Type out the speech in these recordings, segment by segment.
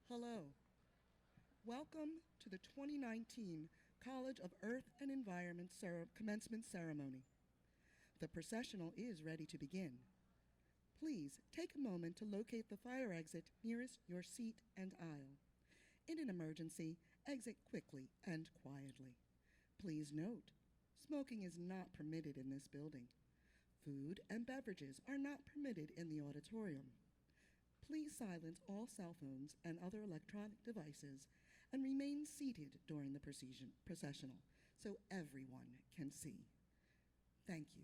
Hello. Welcome to the 2019 College of Earth and Environment Commencement Ceremony. The processional is ready to begin. Please take a moment to locate the fire exit nearest your seat and aisle. In an emergency, exit quickly and quietly. Please note, smoking is not permitted in this building. Food and beverages are not permitted in the auditorium. Please silence all cell phones and other electronic devices and remain seated during the processional so everyone can see. Thank you.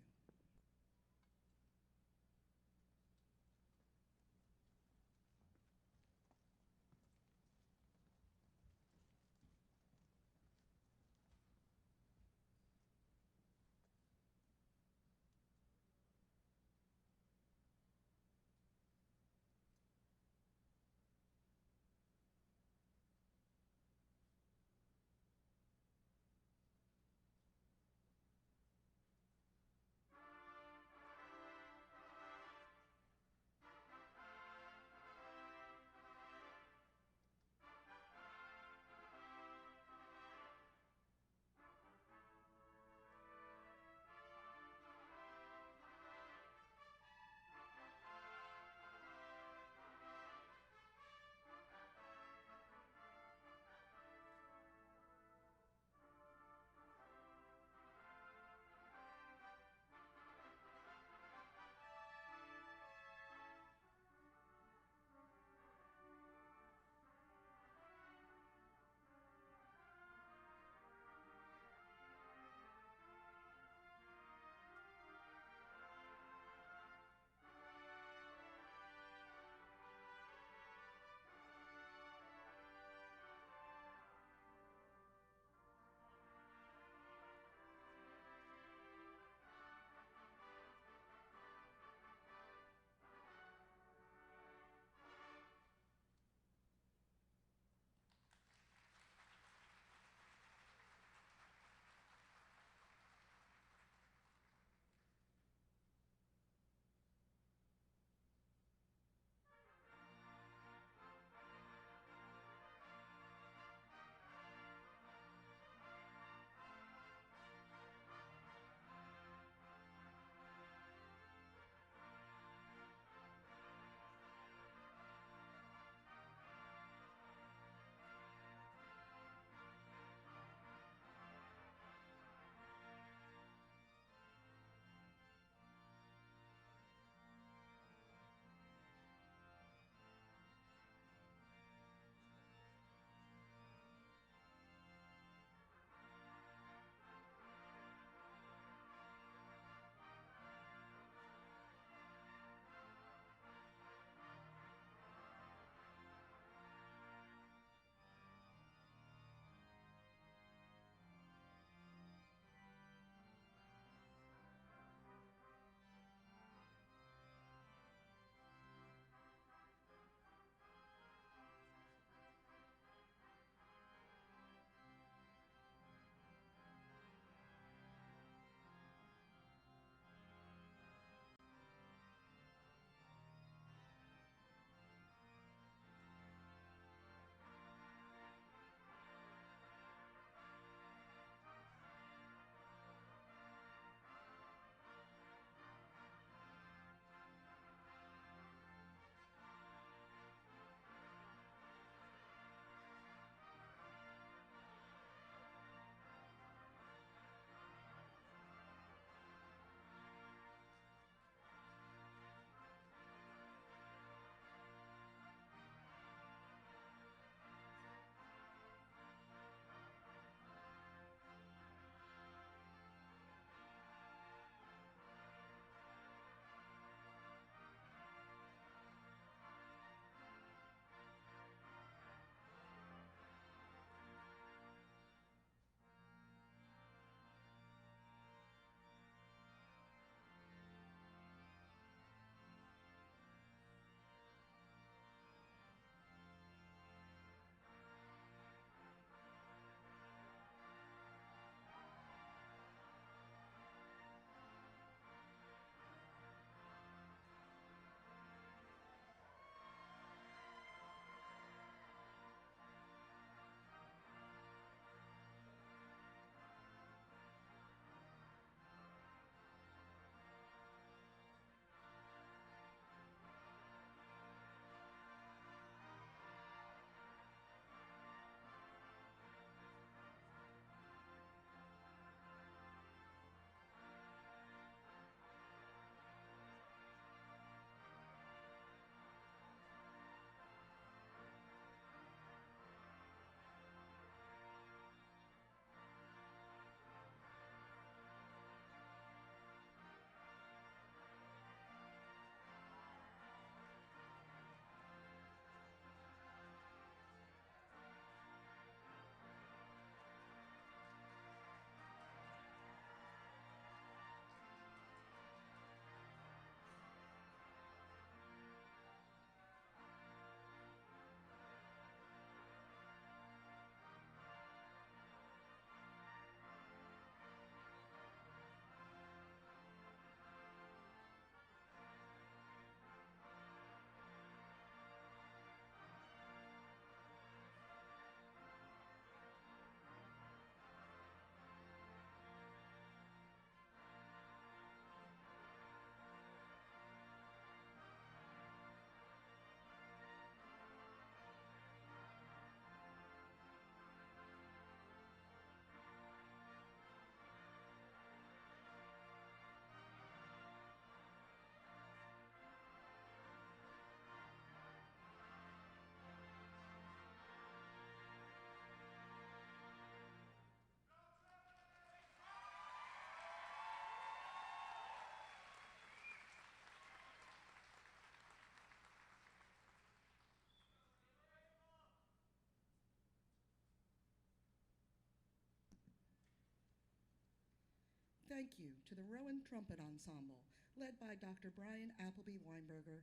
thank you to the Rowan Trumpet Ensemble, led by Dr. Brian Appleby Weinberger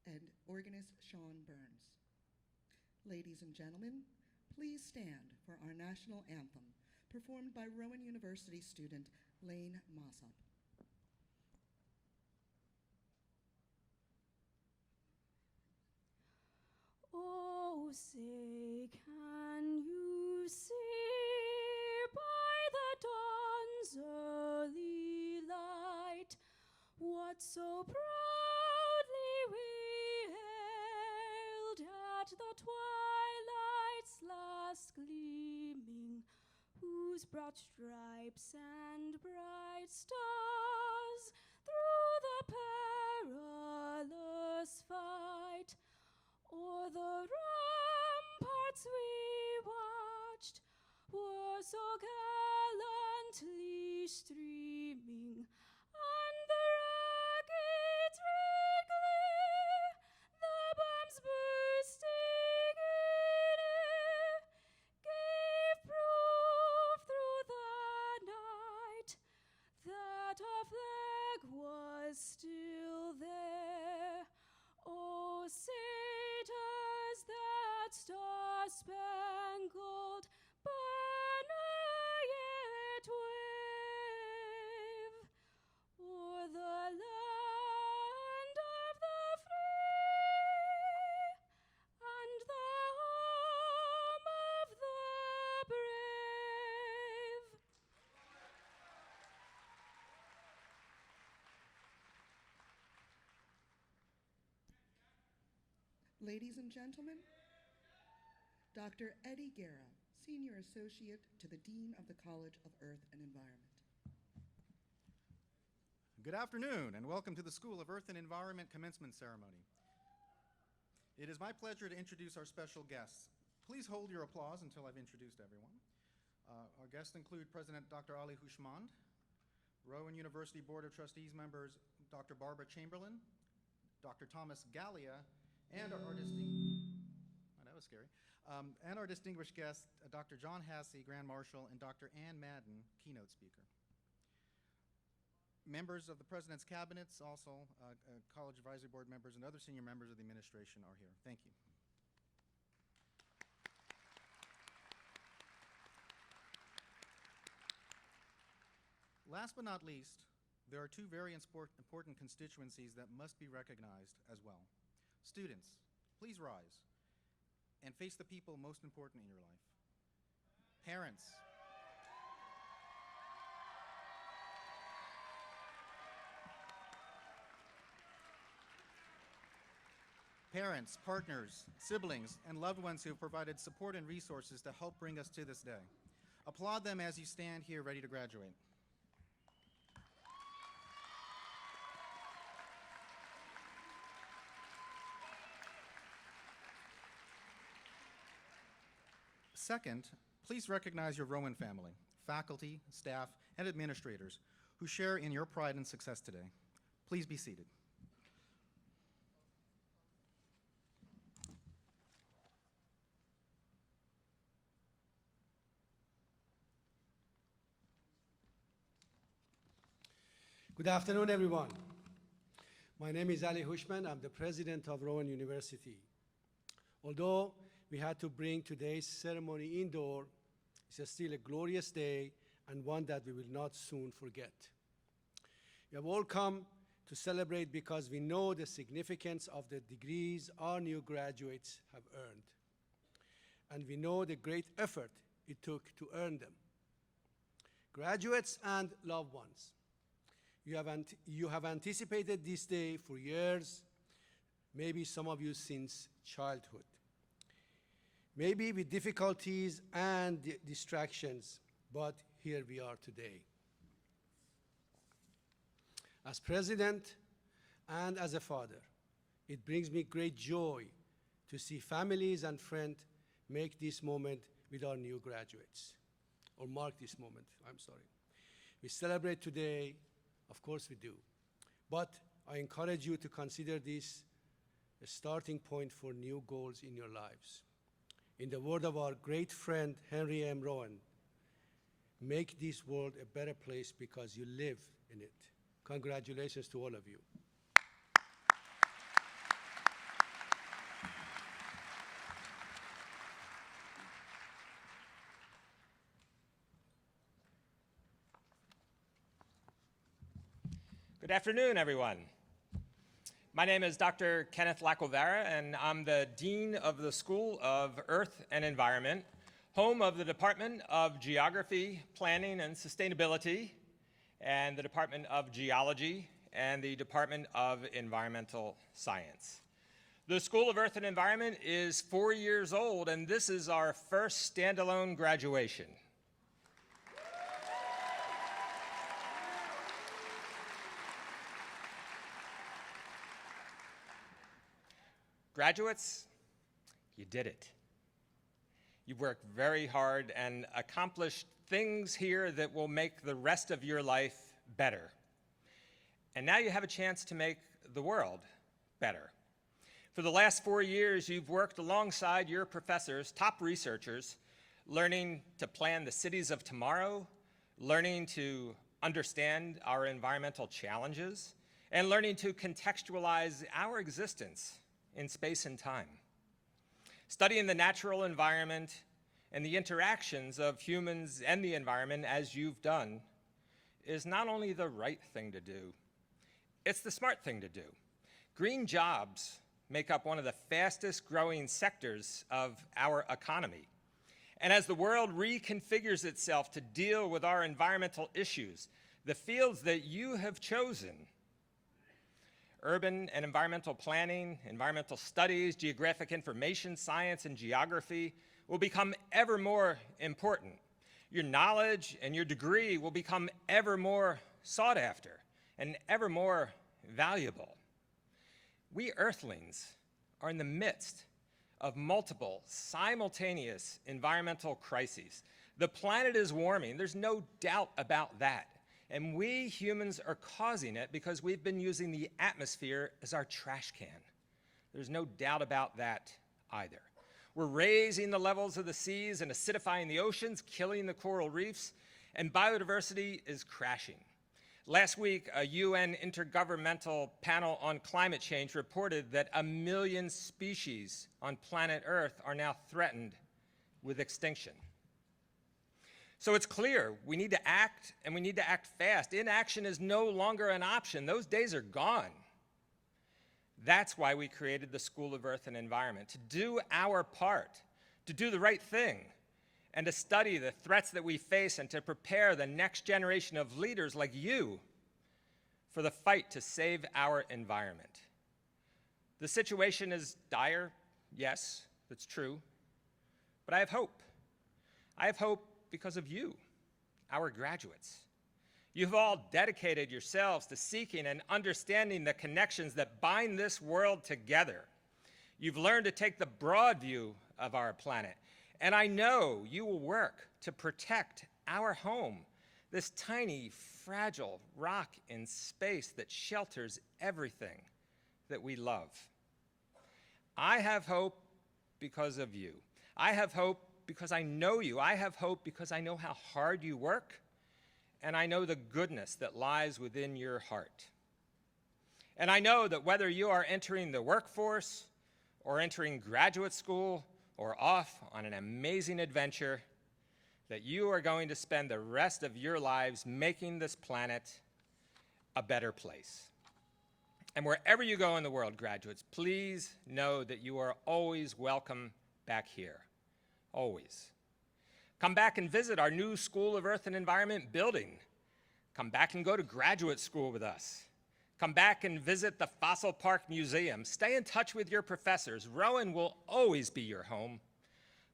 and organist Sean Burns. Ladies and gentlemen, please stand for our national anthem, performed by Rowan University student Lane Mossop. Oh, say, can you see by the dawn's early light what so proudly we hailed at the twilight's last gleaming, whose broad stripes and bright stars through the perilous fight o'er the ramparts we watched were so gallantly streaming, and the rackets red glare, the bombs bursting in air, gave proof through the night that our flag was still there. Oh, say does that star-spangled banner yet wave o'er the land of the free and the home of the brave? Ladies and gentlemen, Dr. Eddie Guerra, Senior Associate to the Dean of the College of Earth and Environment. Good afternoon, and welcome to the School of Earth and Environment Commencement Ceremony. It is my pleasure to introduce our special guests. Please hold your applause until I've introduced everyone. Our guests include President Dr. Ali Hushmand, Rowan University Board of Trustees members Dr. Barbara Chamberlain, Dr. Thomas Gallia, and our distinguished guest, Dr. John Hassey, Grand Marshal, and Dr. Ann Madden, keynote speaker. Members of the President's cabinets, also College Advisory Board members, and other senior members of the administration are here. Thank you. Last but not least, there are two very important constituencies that must be recognized as well. Students, please rise and face the people most important in your life. Parents, partners, siblings, and loved ones who have provided support and resources to help bring us to this day. Applaud them as you stand here ready to graduate. Second, please recognize your Rowan family, faculty, staff, and administrators who share in your pride and success today. Please be seated. Good afternoon, everyone. My name is Ali Hushman. I'm the president of Rowan University. Although we had to bring today's ceremony indoor, it's still a glorious day and one that we will not soon forget. We have all come to celebrate because we know the significance of the degrees our new graduates have earned. And we know the great effort it took to earn them. Graduates and loved ones, you have anticipated this day for years, maybe some of you since childhood. Maybe with difficulties and distractions, but here we are today. As president and as a father, it brings me great joy to see families and friends make this moment with our new graduates, or mark this moment, I'm sorry. We celebrate today, of course we do, but I encourage you to consider this a starting point for new goals in your lives. In the word of our great friend, Henry M. Rowan, make this world a better place because you live in it. Congratulations to all of you. Good afternoon, everyone. My name is Dr. Kenneth Lacovara, and I'm the Dean of the School of Earth and Environment, home of the Department of Geography, Planning, and Sustainability, and the Department of Geology, and the Department of Environmental Science. The School of Earth and Environment is 4 years old, and this is our first standalone graduation. Graduates, you did it. You've worked very hard and accomplished things here that will make the rest of your life better. And now you have a chance to make the world better. For the last 4 years, you've worked alongside your professors, top researchers, learning to plan the cities of tomorrow, learning to understand our environmental challenges, and learning to contextualize our existence in space and time. Studying the natural environment and the interactions of humans and the environment as you've done is not only the right thing to do, it's the smart thing to do. Green jobs make up one of the fastest growing sectors of our economy. And as the world reconfigures itself to deal with our environmental issues, the fields that you have chosen, urban and environmental planning, environmental studies, geographic information science, and geography will become ever more important. Your knowledge and your degree will become ever more sought after and ever more valuable. We Earthlings are in the midst of multiple simultaneous environmental crises. The planet is warming, there's no doubt about that. And we humans are causing it because we've been using the atmosphere as our trash can. There's no doubt about that either. We're raising the levels of the seas and acidifying the oceans, killing the coral reefs, and biodiversity is crashing. Last week, a UN Intergovernmental Panel on Climate Change reported that 1 million species on planet Earth are now threatened with extinction. So it's clear we need to act, and we need to act fast. Inaction is no longer an option. Those days are gone. That's why we created the School of Earth and Environment, to do our part, to do the right thing, and to study the threats that we face and to prepare the next generation of leaders like you for the fight to save our environment. The situation is dire, yes, that's true, but I have hope. I have hope because of you, our graduates. You've all dedicated yourselves to seeking and understanding the connections that bind this world together. You've learned to take the broad view of our planet, and I know you will work to protect our home, this tiny, fragile rock in space that shelters everything that we love. I have hope because of you. I have hope because I know you. I have hope because I know how hard you work, and I know the goodness that lies within your heart. And I know that whether you are entering the workforce or entering graduate school or off on an amazing adventure, that you are going to spend the rest of your lives making this planet a better place. And wherever you go in the world, graduates, please know that you are always welcome back here. Always. Come back and visit our new School of Earth and Environment building. Come back and go to graduate school with us. Come back and visit the Fossil Park Museum. Stay in touch with your professors. Rowan will always be your home.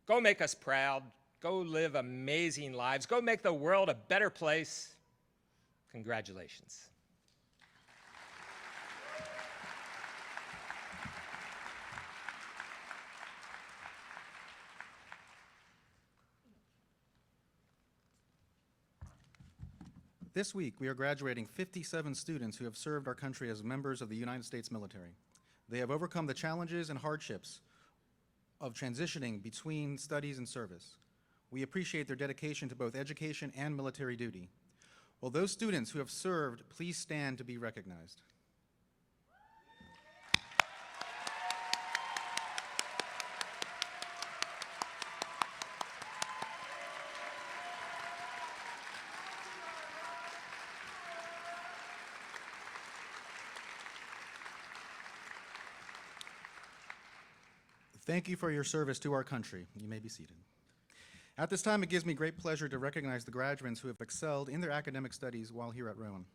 Go make us proud. Go live amazing lives. Go make the world a better place. Congratulations. This week, we are graduating 57 students who have served our country as members of the United States military. They have overcome the challenges and hardships of transitioning between studies and service. We appreciate their dedication to both education and military duty. Will those students who have served please stand to be recognized? Thank you for your service to our country. You may be seated. At this time, it gives me great pleasure to recognize the graduates who have excelled in their academic studies while here at Rowan.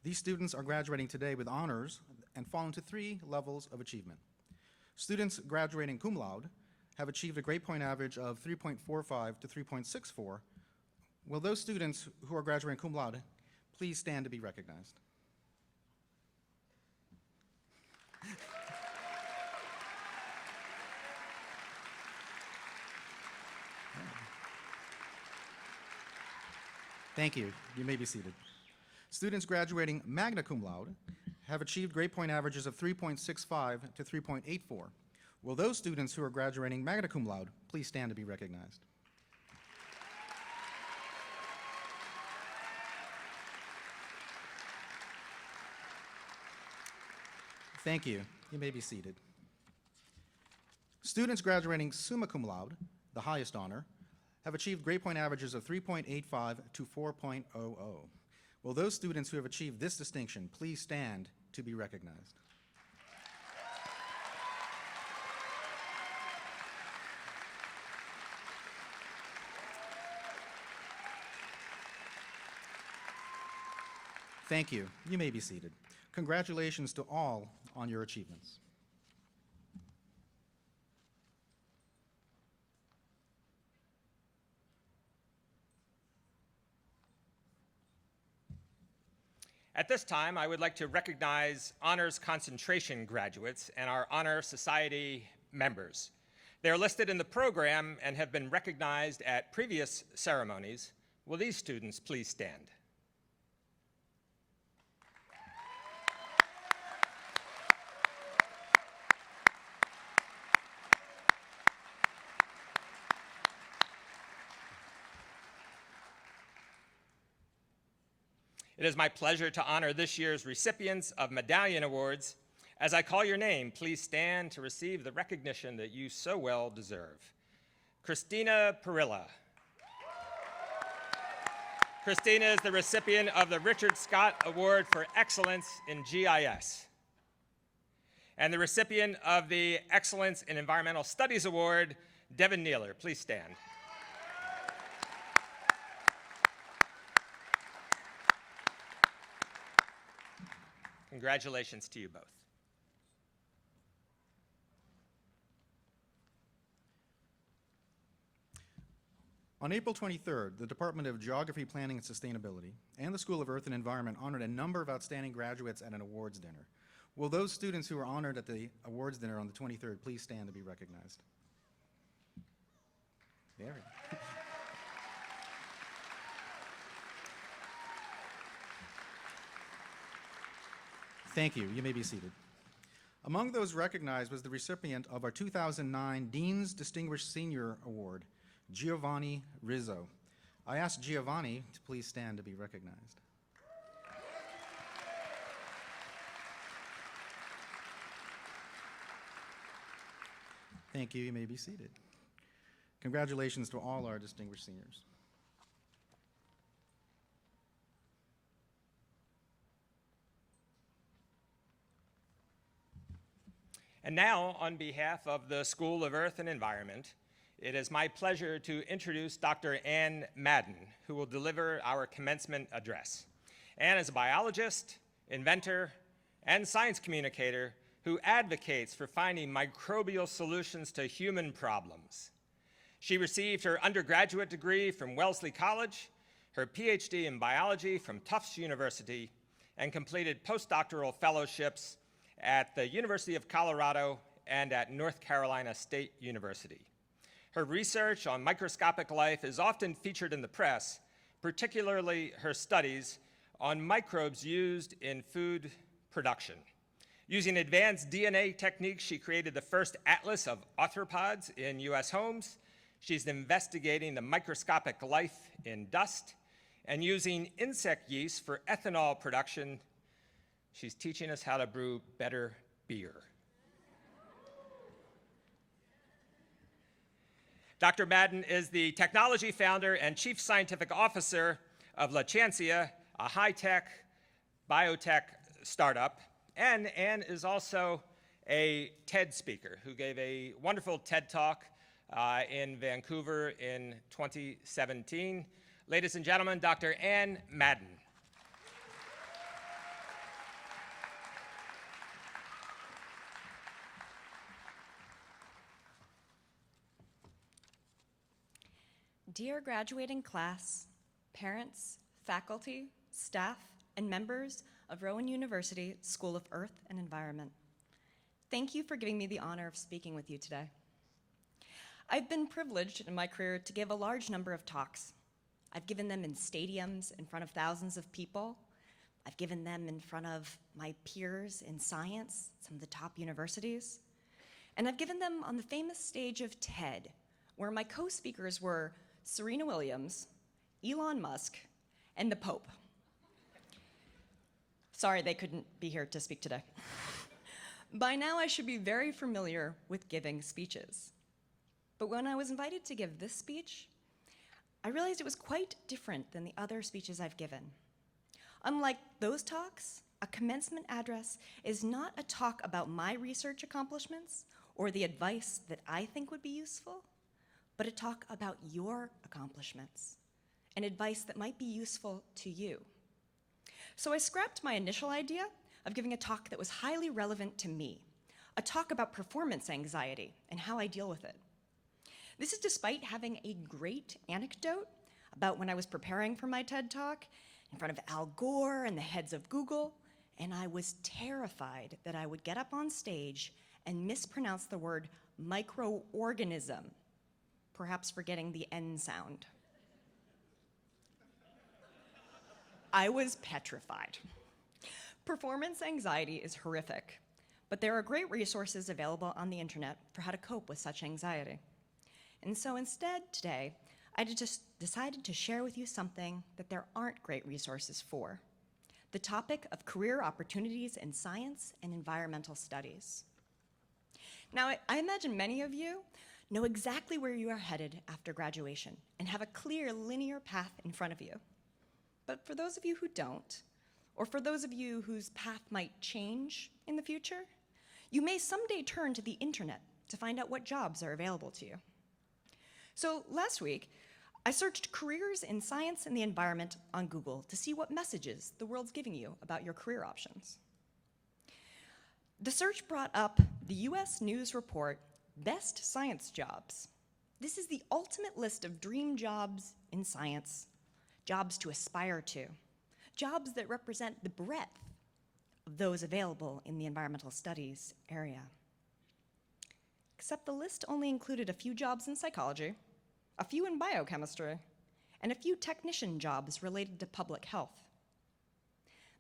These students are graduating today with honors and fall into 3 levels of achievement. Students graduating cum laude have achieved a grade point average of 3.45 to 3.64. Will those students who are graduating cum laude please stand to be recognized? Thank you. You may be seated. Students graduating magna cum laude have achieved grade point averages of 3.65 to 3.84. Will those students who are graduating magna cum laude please stand to be recognized? Thank you. You may be seated. Students graduating summa cum laude, the highest honor, have achieved grade point averages of 3.85 to 4.00. Will those students who have achieved this distinction please stand to be recognized? Thank you. You may be seated. Congratulations to all on your achievements. At this time, I would like to recognize Honors Concentration graduates and our Honor Society members. They are listed in the program and have been recognized at previous ceremonies. Will these students please stand? It is my pleasure to honor this year's recipients of medallion awards. As I call your name, please stand to receive the recognition that you so well deserve. Christina Perilla. Christina is the recipient of the Richard Scott Award for Excellence in GIS and the recipient of the Excellence in Environmental Studies Award, Devin Neeler. Please stand. Congratulations to you both. On April 23rd, the Department of Geography, Planning, and Sustainability and the School of Earth and Environment honored a number of outstanding graduates at an awards dinner. Will those students who were honored at the awards dinner on the 23rd please stand to be recognized? There we go. Thank you. You may be seated. Among those recognized was the recipient of our 2009 Dean's Distinguished Senior Award, Giovanni Rizzo. I ask Giovanni to please stand to be recognized. Thank you. You may be seated. Congratulations to all our distinguished seniors. And now, on behalf of the School of Earth and Environment, it is my pleasure to introduce Dr. Ann Madden, who will deliver our commencement address. Ann is a biologist, inventor, and science communicator who advocates for finding microbial solutions to human problems. She received her undergraduate degree from Wellesley College, her PhD in biology from Tufts University, and completed postdoctoral fellowships at the University of Colorado and at North Carolina State University. Her research on microscopic life is often featured in the press, particularly her studies on microbes used in food production. Using advanced DNA techniques, she created the first atlas of arthropods in US homes, She's investigating the microscopic life in dust and using insect yeast for ethanol production. She's teaching us how to brew better beer. Dr. Madden is the technology founder and chief scientific officer of La Chancia, a high-tech biotech startup, and Anne is also a TED speaker who gave a wonderful TED Talk in Vancouver in 2017. Ladies and gentlemen, Dr. Anne Madden. Dear graduating class, parents, faculty, staff, and members of Rowan University School of Earth and Environment, thank you for giving me the honor of speaking with you today. I've been privileged in my career to give a large number of talks. I've given them in stadiums in front of thousands of people. I've given them in front of my peers in science, some of the top universities. And I've given them on the famous stage of TED, where my co-speakers were Serena Williams, Elon Musk, and the Pope. Sorry they couldn't be here to speak today. By now I should be very familiar with giving speeches. But when I was invited to give this speech, I realized it was quite different than the other speeches I've given. Unlike those talks, a commencement address is not a talk about my research accomplishments or the advice that I think would be useful, but a talk about your accomplishments and advice that might be useful to you. So I scrapped my initial idea of giving a talk that was highly relevant to me, a talk about performance anxiety and how I deal with it. This is despite having a great anecdote about when I was preparing for my TED Talk in front of Al Gore and the heads of Google, and I was terrified that I would get up on stage and mispronounce the word microorganism, perhaps forgetting the N sound. I was petrified. Performance anxiety is horrific, but there are great resources available on the internet for how to cope with such anxiety. And so instead, today, I just decided to share with you something that there aren't great resources for: the topic of career opportunities in science and environmental studies. Now, I imagine many of you know exactly where you are headed after graduation and have a clear linear path in front of you. But for those of you who don't, or for those of you whose path might change in the future, you may someday turn to the internet to find out what jobs are available to you. So last week, I searched careers in science and the environment on Google to see what messages the world's giving you about your career options. The search brought up the US News report, Best Science Jobs. This is the ultimate list of dream jobs in science, jobs to aspire to, jobs that represent the breadth of those available in the environmental studies area. Except the list only included a few jobs in psychology, a few in biochemistry, and a few technician jobs related to public health.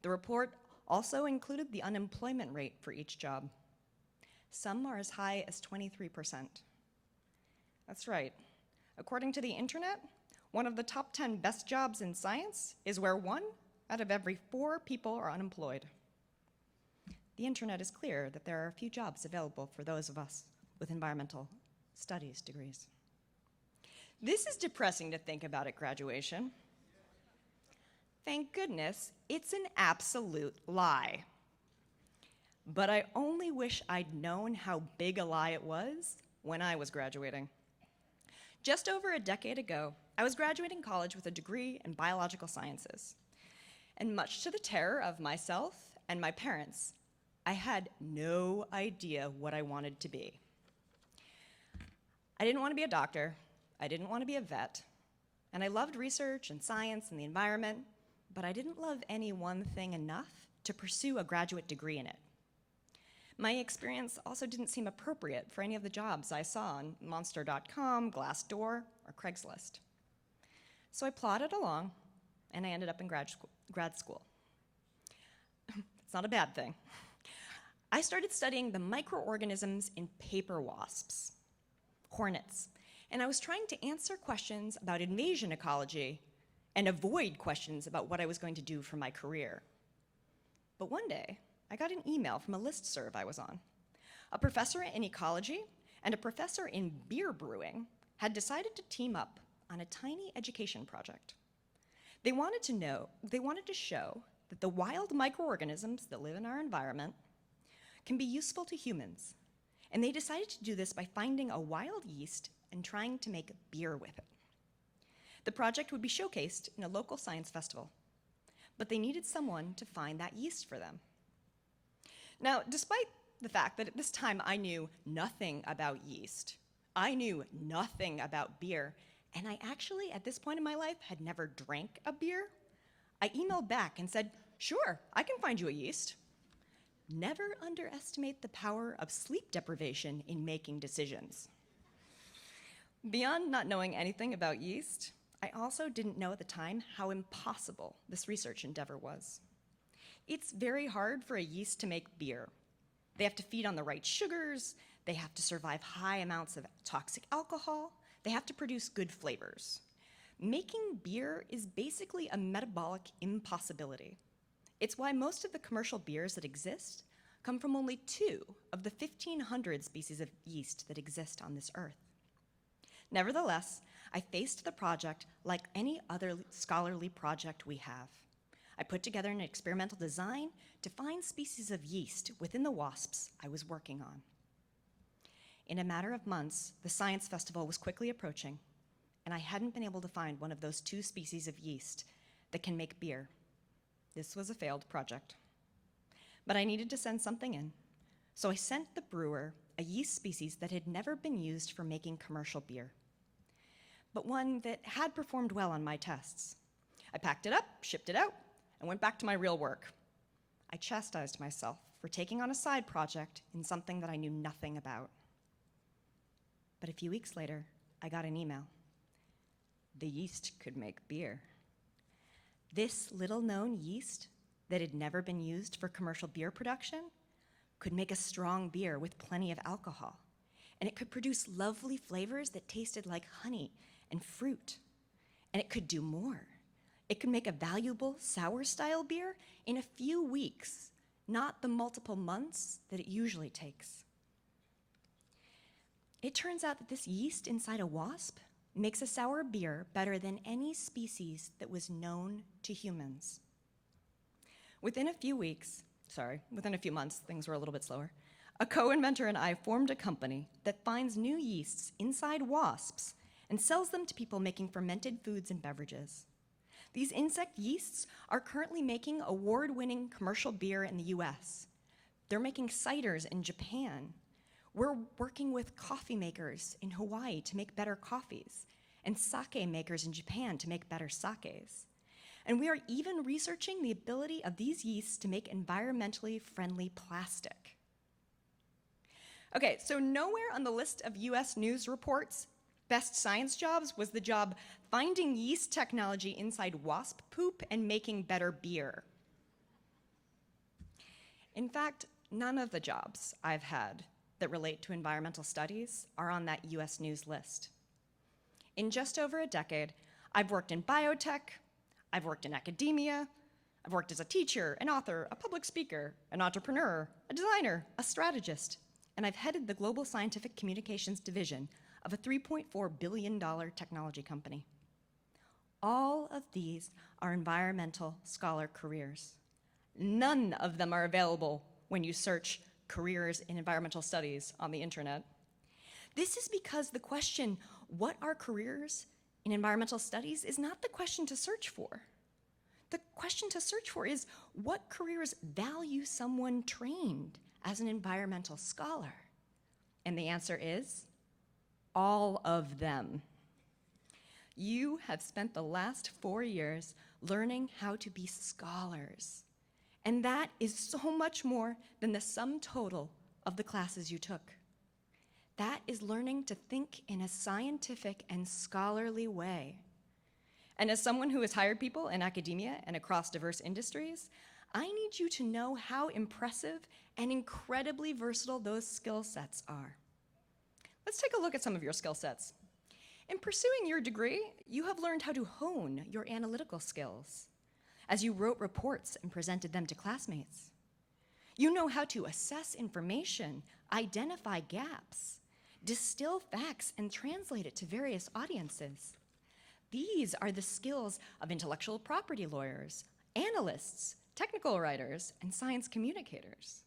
The report also included the unemployment rate for each job. Some are as high as 23%. That's right. According to the internet, one of the top 10 best jobs in science is where 1 out of every 4 people are unemployed. The internet is clear that there are few jobs available for those of us with environmental studies degrees. This is depressing to think about at graduation. Thank goodness it's an absolute lie. But I only wish I'd known how big a lie it was when I was graduating. Just over a decade ago, I was graduating college with a degree in biological sciences. And much to the terror of myself and my parents, I had no idea what I wanted to be. I didn't want to be a doctor. I didn't want to be a vet. And I loved research and science and the environment, but I didn't love any one thing enough to pursue a graduate degree in it. My experience also didn't seem appropriate for any of the jobs I saw on Monster.com, Glassdoor, or Craigslist. So I plodded along, and I ended up in grad school. It's not a bad thing. I started studying the microorganisms in paper wasps, hornets, And I was trying to answer questions about invasion ecology and avoid questions about what I was going to do for my career. But one day, I got an email from a listserv I was on. A professor in ecology and a professor in beer brewing had decided to team up on a tiny education project. They wanted to show that the wild microorganisms that live in our environment can be useful to humans. And they decided to do this by finding a wild yeast and trying to make beer with it. The project would be showcased in a local science festival, but they needed someone to find that yeast for them. Now, despite the fact that at this time I knew nothing about yeast, I knew nothing about beer, and I actually, at this point in my life, had never drank a beer, I emailed back and said, sure, I can find you a yeast. Never underestimate the power of sleep deprivation in making decisions. Beyond not knowing anything about yeast, I also didn't know at the time how impossible this research endeavor was. It's very hard for a yeast to make beer. They have to feed on the right sugars, they have to survive high amounts of toxic alcohol, they have to produce good flavors. Making beer is basically a metabolic impossibility. It's why most of the commercial beers that exist come from only 2 of the 1,500 species of yeast that exist on this earth. Nevertheless, I faced the project like any other scholarly project we have. I put together an experimental design to find species of yeast within the wasps I was working on. In a matter of months, the science festival was quickly approaching, and I hadn't been able to find one of those 2 species of yeast that can make beer. This was a failed project. But I needed to send something in, so I sent the brewer a yeast species that had never been used for making commercial beer, but one that had performed well on my tests. I packed it up, shipped it out, and went back to my real work. I chastised myself for taking on a side project in something that I knew nothing about. But a few weeks later, I got an email. The yeast could make beer. This little-known yeast that had never been used for commercial beer production could make a strong beer with plenty of alcohol, and it could produce lovely flavors that tasted like honey and fruit. And it could do more. It could make a valuable sour-style beer in a few weeks, not the multiple months that it usually takes. It turns out that this yeast inside a wasp makes a sour beer better than any species that was known to humans. Within a few months, things were a little bit slower, a co-inventor and I formed a company that finds new yeasts inside wasps and sells them to people making fermented foods and beverages. These insect yeasts are currently making award-winning commercial beer in the US. They're making ciders in Japan. We're working with coffee makers in Hawaii to make better coffees, and sake makers in Japan to make better sakes. And we are even researching the ability of these yeasts to make environmentally friendly plastic. Okay, so nowhere on the list of US News Report's best science jobs was the job finding yeast technology inside wasp poop and making better beer. In fact, none of the jobs I've had that relate to environmental studies are on that US News list. In just over a decade, I've worked in biotech, I've worked in academia, I've worked as a teacher, an author, a public speaker, an entrepreneur, a designer, a strategist, and I've headed the global scientific communications division of a $3.4 billion technology company. All of these are environmental scholar careers. None of them are available when you search careers in environmental studies on the internet. This is because the question, what are careers in environmental studies, is not the question to search for. The question to search for is, what careers value someone trained as an environmental scholar? And the answer is, all of them. You have spent the last 4 years learning how to be scholars. And that is so much more than the sum total of the classes you took. That is learning to think in a scientific and scholarly way. And as someone who has hired people in academia and across diverse industries, I need you to know how impressive and incredibly versatile those skill sets are. Let's take a look at some of your skill sets. In pursuing your degree, you have learned how to hone your analytical skills as you wrote reports and presented them to classmates. You know how to assess information, identify gaps, distill facts, and translate it to various audiences. These are the skills of intellectual property lawyers, analysts, technical writers, and science communicators.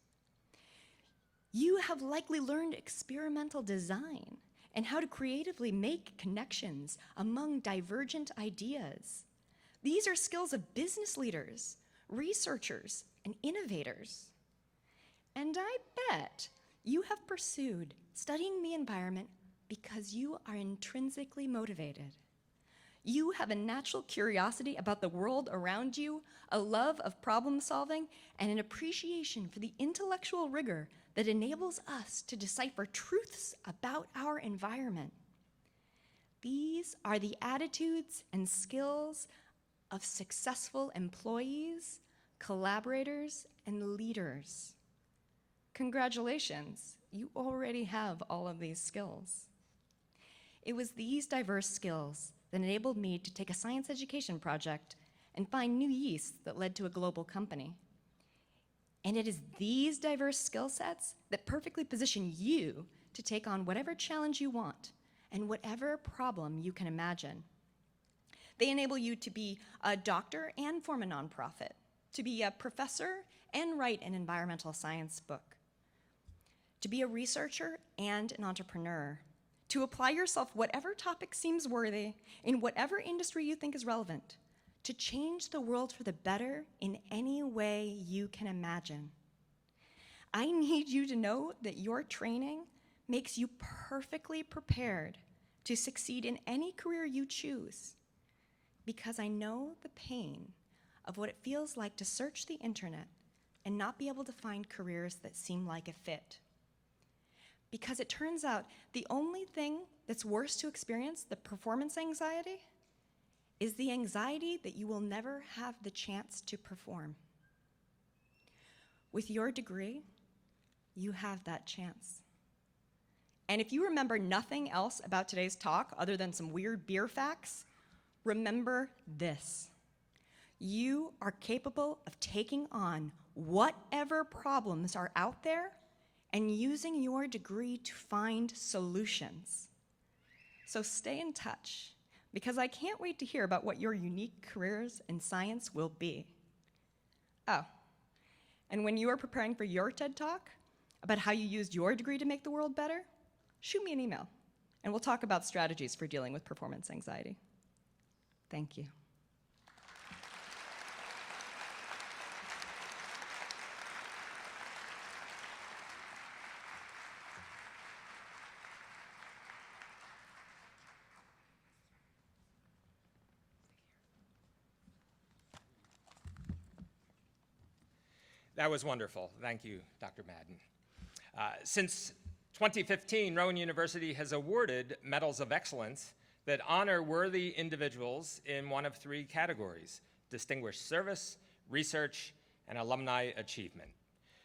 You have likely learned experimental design and how to creatively make connections among divergent ideas. These are skills of business leaders, researchers, and innovators. And I bet you have pursued studying the environment because you are intrinsically motivated. You have a natural curiosity about the world around you, a love of problem solving, and an appreciation for the intellectual rigor that enables us to decipher truths about our environment. These are the attitudes and skills of successful employees, collaborators, and leaders. Congratulations, you already have all of these skills. It was these diverse skills that enabled me to take a science education project and find new yeasts that led to a global company. And it is these diverse skill sets that perfectly position you to take on whatever challenge you want and whatever problem you can imagine. They enable you to be a doctor and form a nonprofit, to be a professor and write an environmental science book, to be a researcher and an entrepreneur, to apply yourself whatever topic seems worthy in whatever industry you think is relevant, to change the world for the better in any way you can imagine. I need you to know that your training makes you perfectly prepared to succeed in any career you choose, because I know the pain of what it feels like to search the internet and not be able to find careers that seem like a fit. Because it turns out the only thing that's worse to experience than performance anxiety is the anxiety that you will never have the chance to perform. With your degree, you have that chance. And if you remember nothing else about today's talk other than some weird beer facts, remember this. You are capable of taking on whatever problems are out there and using your degree to find solutions. So stay in touch, because I can't wait to hear about what your unique careers in science will be. Oh, and when you are preparing for your TED Talk about how you used your degree to make the world better, shoot me an email, and we'll talk about strategies for dealing with performance anxiety. Thank you. That was wonderful. Thank you, Dr. Madden. Since 2015, Rowan University has awarded Medals of Excellence that honor worthy individuals in one of three categories: distinguished service, research, and alumni achievement.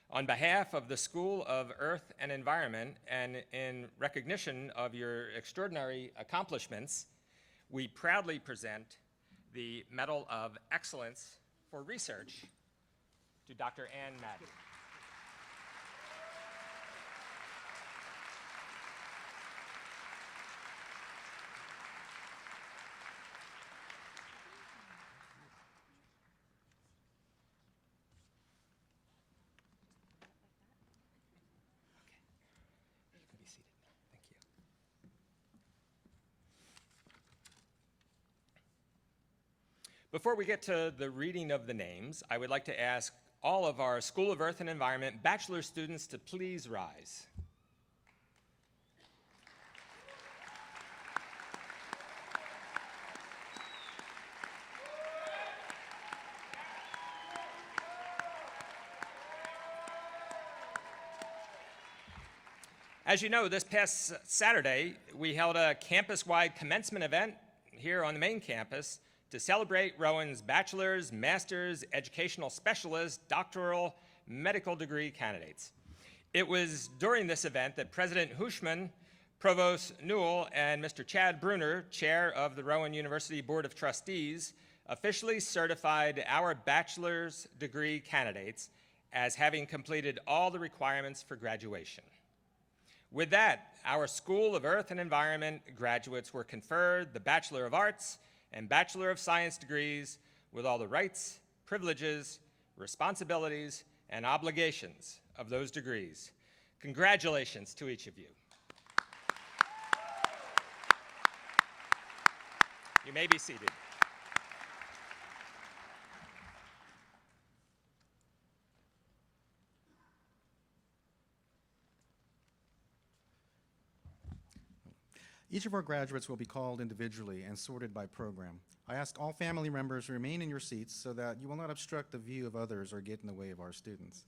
On behalf of the School of Earth and Environment, and in recognition of your extraordinary accomplishments, we proudly present the Medal of Excellence for Research to Dr. Ann Madden. You can be seated now. Thank you. Before we get to the reading of the names, I would like to ask all of our School of Earth and Environment bachelor students to please rise. As you know, this past Saturday, we held a campus-wide commencement event here on the main campus to celebrate Rowan's bachelor's, master's, educational specialist, doctoral, medical degree candidates. It was during this event that President Hushman Provost Newell and Mr. Chad Bruner, Chair of the Rowan University Board of Trustees, officially certified our bachelor's degree candidates as having completed all the requirements for graduation. With that, our School of Earth and Environment graduates were conferred the Bachelor of Arts and Bachelor of Science degrees with all the rights, privileges, responsibilities, and obligations of those degrees. Congratulations to each of you. You may be seated. Each of our graduates will be called individually and sorted by program. I ask all family members to remain in your seats so that you will not obstruct the view of others or get in the way of our students.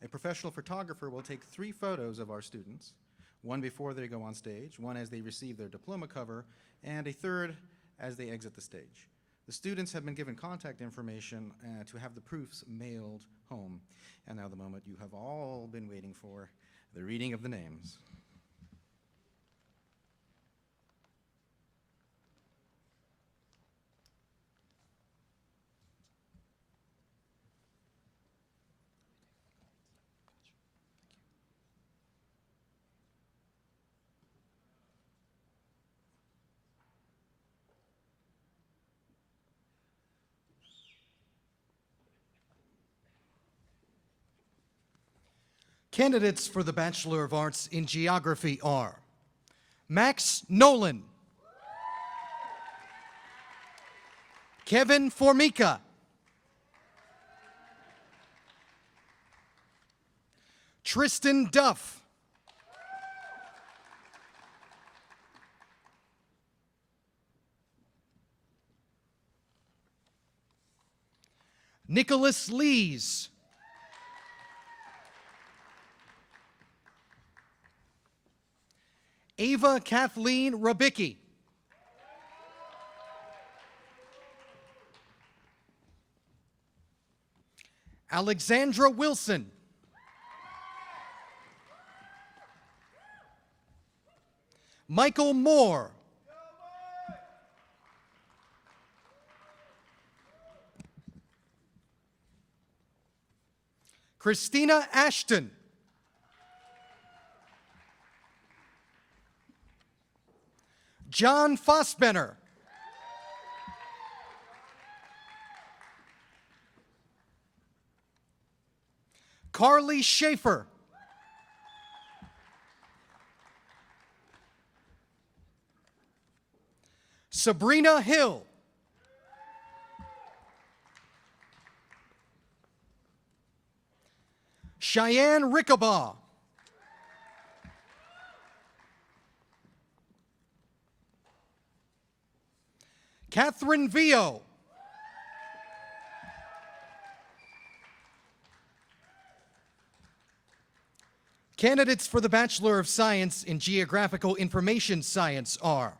A professional photographer will take 3 photos of our students, one before they go on stage, one as they receive their diploma cover, and a third as they exit the stage. The students have been given contact information to have the proofs mailed home. And now the moment you have all been waiting for, the reading of the names. Candidates for the Bachelor of Arts in Geography are Max Nolan, Kevin Formica, Tristan Duff, Nicholas Lees, Ava Kathleen Rabicki, Alexandra Wilson, Michael Moore, Christina Ashton, John Fossbenner, Carly Schaefer, Sabrina Hill, Cheyenne Rickabaugh, Catherine Vio, candidates for the Bachelor of Science in Geographical Information Science are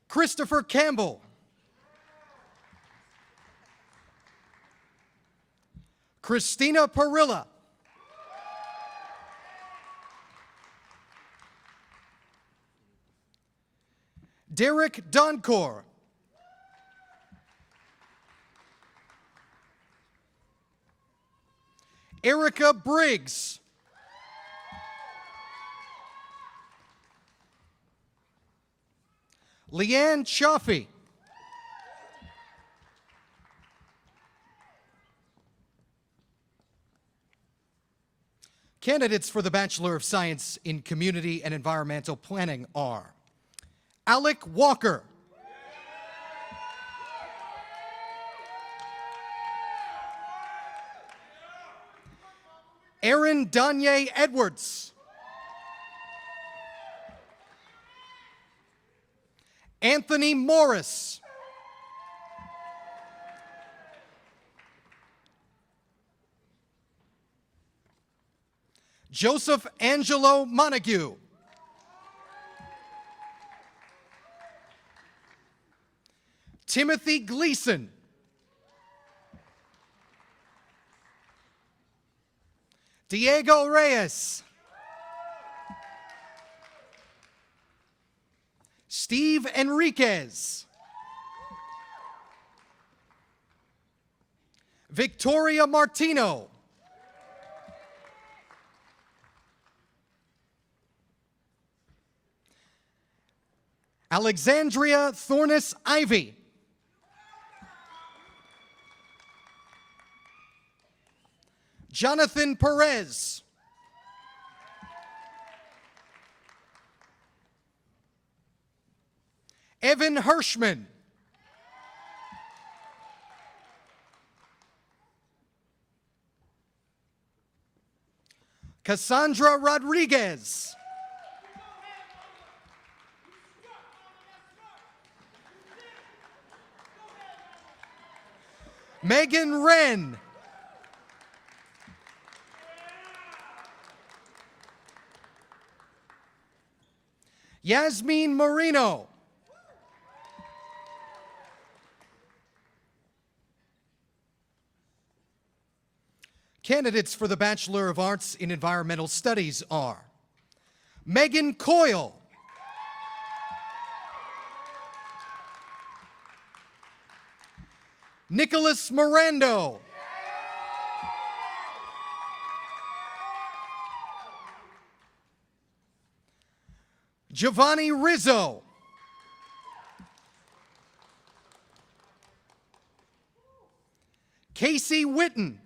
Christopher Campbell, Christina Parilla, Derek Doncor, Erica Briggs, Leanne Chaffee, candidates for the Bachelor of Science in Community and Environmental Planning are Alec Walker, Aaron Danye Edwards, Anthony Morris, Joseph Angelo Montague, Timothy Gleason, Diego Reyes, Steve Enriquez. Victoria Martino. Alexandria Thornis Ivy. Jonathan Perez. Evan Hirschman. Cassandra Rodriguez. Megan Wren. Yasmin Marino. Candidates for the Bachelor of Arts in Environmental Studies are Megan Coyle. Nicholas Mirando. Giovanni Rizzo. Casey Witten.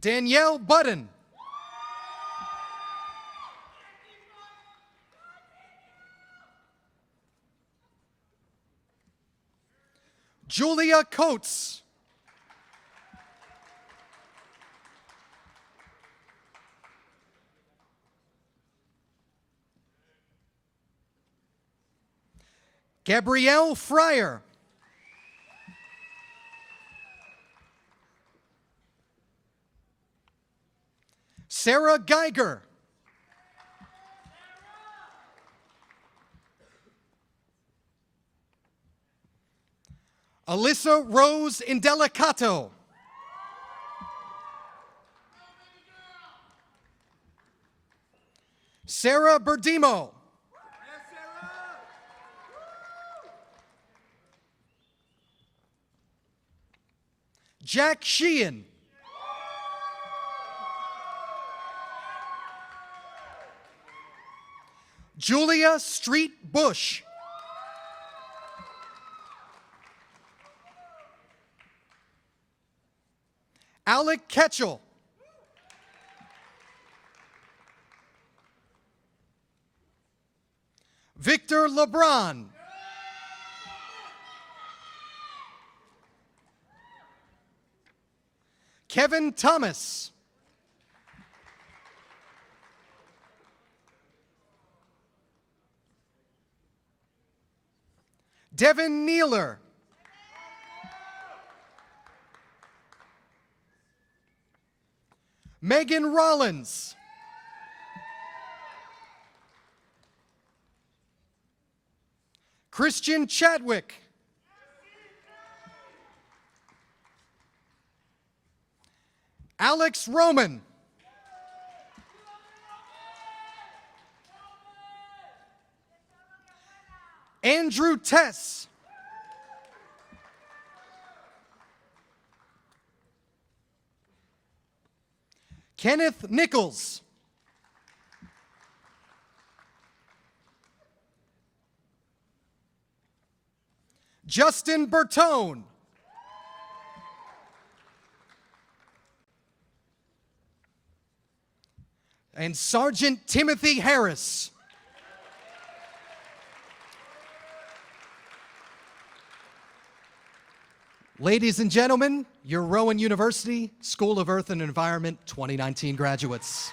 Danielle Budden. Julia Coates. Gabrielle Fryer. Sarah Geiger. Alyssa Rose Indelicato. Sarah Berdimo. Jack Sheehan. Julia Street Bush. Alec Ketchel. Victor LeBron. Kevin Thomas. Devin Nealer. Megan Rollins. Christian Chadwick. Alex Roman. Andrew Tess. Kenneth Nichols. Justin Bertone. And Sergeant Timothy Harris. Ladies and gentlemen, your Rowan University School of Earth and Environment 2019 graduates.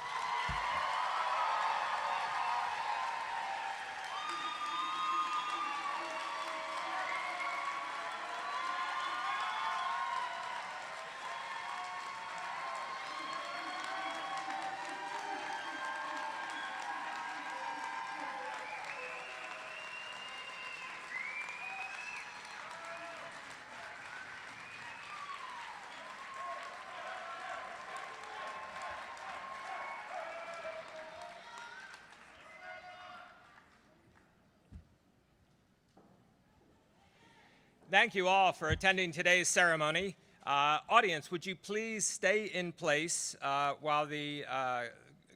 Thank you all for attending today's ceremony. Audience, would you please stay in place while the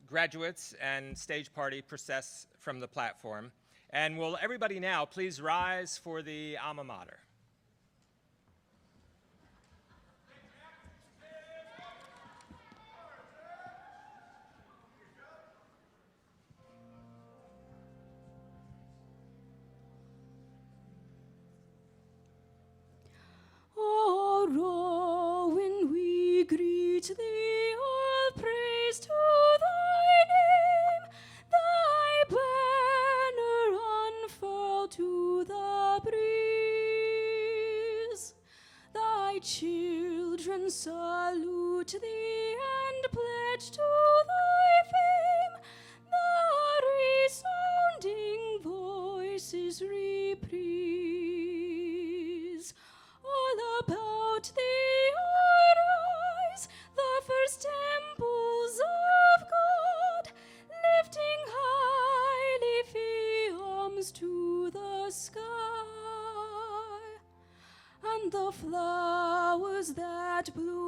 graduates and stage party process from the platform? And will everybody now please rise for the alma mater? O Rowan, we greet thee, all praise to thy name. Thy banner unfurl to the breeze. Thy children salute thee and pledge to thy fame. The resounding voices reprise. All about thee arise the first temples of God, lifting high leafy arms to the sky. And the flowers that bloom